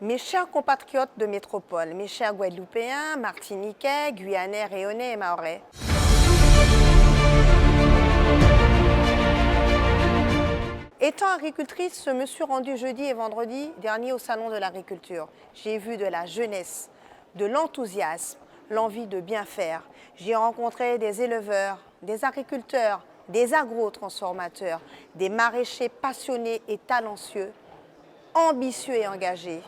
Mes chers compatriotes de métropole, mes chers Guadeloupéens, Martiniquais, Guyanais, Réunionnais et Mahorais. Étant agricultrice, je me suis rendue jeudi et vendredi dernier au Salon de l'agriculture. J'ai vu de la jeunesse, de l'enthousiasme, l'envie de bien faire. J'ai rencontré des éleveurs, des agriculteurs, des agro-transformateurs, des maraîchers passionnés et talentueux, ambitieux et engagés.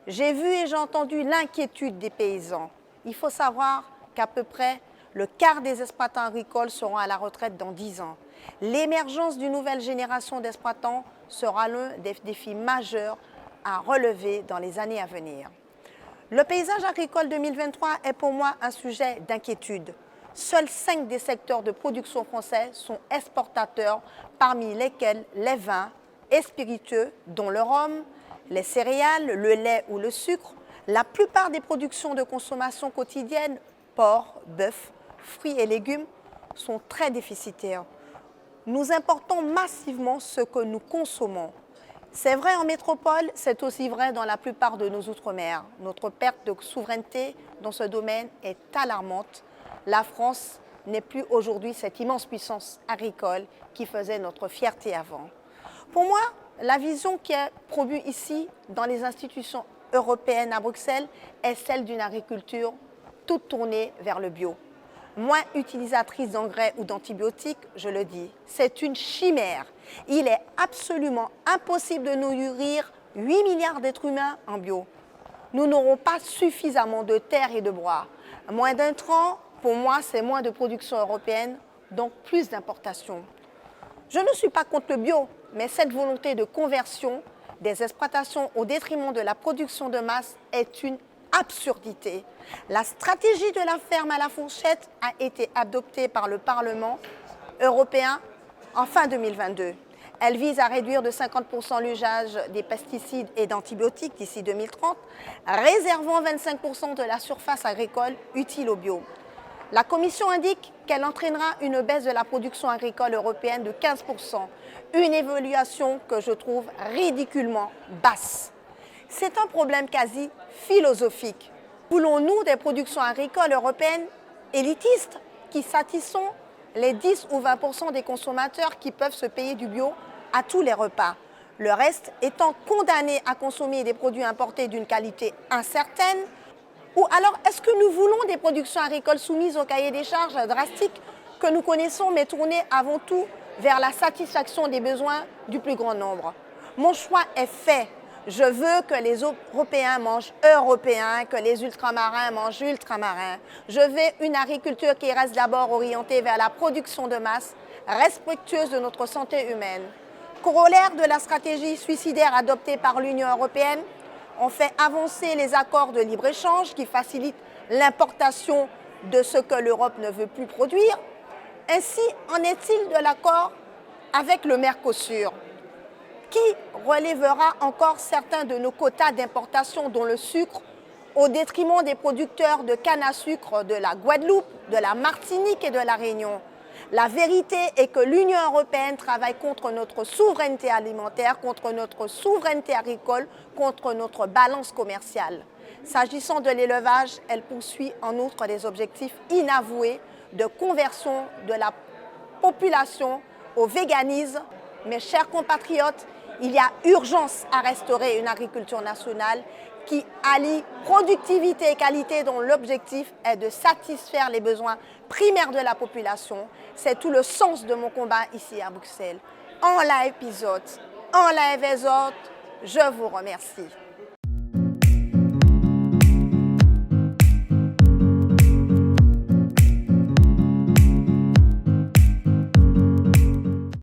J'ai vu et j'ai entendu l'inquiétude des paysans. Il faut savoir qu'à peu près le quart des exploitants agricoles seront à la retraite dans 10 ans. L'émergence d'une nouvelle génération d'exploitants sera l'un des défis majeurs à relever dans les années à venir. Le paysage agricole 2023 est pour moi un sujet d'inquiétude. Seuls 5 des secteurs de production français sont exportateurs, parmi lesquels les vins et spiritueux, dont le rhum, les céréales, le lait ou le sucre. La plupart des productions de consommation quotidienne, porc, bœuf, fruits et légumes, sont très déficitaires. Nous importons massivement ce que nous consommons. C'est vrai en métropole, c'est aussi vrai dans la plupart de nos outre-mer. Notre perte de souveraineté dans ce domaine est alarmante. La France n'est plus aujourd'hui cette immense puissance agricole qui faisait notre fierté avant. Pour moi, la vision qui est promue ici dans les institutions européennes à Bruxelles est celle d'une agriculture toute tournée vers le bio. Moins utilisatrice d'engrais ou d'antibiotiques, je le dis, c'est une chimère. Il est absolument impossible de nourrir 8 milliards d'êtres humains en bio. Nous n'aurons pas suffisamment de terre et de bois. Moins d'intrants, pour moi, c'est moins de production européenne, donc plus d'importation. Je ne suis pas contre le bio, mais cette volonté de conversion des exploitations au détriment de la production de masse est une absurdité. La stratégie de la ferme à la fourchette a été adoptée par le Parlement européen en fin 2022. Elle vise à réduire de 50% l'usage des pesticides et d'antibiotiques d'ici 2030, réservant 25% de la surface agricole utile au bio. La Commission indique qu'elle entraînera une baisse de la production agricole européenne de 15%, une évaluation que je trouve ridiculement basse. C'est un problème quasi philosophique. Voulons-nous des productions agricoles européennes élitistes qui satisfont les 10 ou 20% des consommateurs qui peuvent se payer du bio à tous les repas, le reste étant condamné à consommer des produits importés d'une qualité incertaine? Ou alors, est-ce que nous voulons des productions agricoles soumises au cahier des charges drastiques que nous connaissons, mais tournées avant tout vers la satisfaction des besoins du plus grand nombre? Mon choix est fait. Je veux que les Européens mangent européens, que les ultramarins mangent ultramarins. Je veux une agriculture qui reste d'abord orientée vers la production de masse, respectueuse de notre santé humaine. Corollaire de la stratégie suicidaire adoptée par l'Union européenne, on fait avancer les accords de libre-échange qui facilitent l'importation de ce que l'Europe ne veut plus produire. Ainsi, en est-il de l'accord avec le Mercosur, qui relèvera encore certains de nos quotas d'importation, dont le sucre, au détriment des producteurs de canne à sucre de la Guadeloupe, de la Martinique et de la Réunion. La vérité est que l'Union européenne travaille contre notre souveraineté alimentaire, contre notre souveraineté agricole, contre notre balance commerciale. S'agissant de l'élevage, elle poursuit en outre des objectifs inavoués de conversion de la population au véganisme. Mes chers compatriotes, il y a urgence à restaurer une agriculture nationale qui allie productivité et qualité, dont l'objectif est de satisfaire les besoins primaires de la population. C'est tout le sens de mon combat ici à Bruxelles. En live épisode, en live autres, je vous remercie.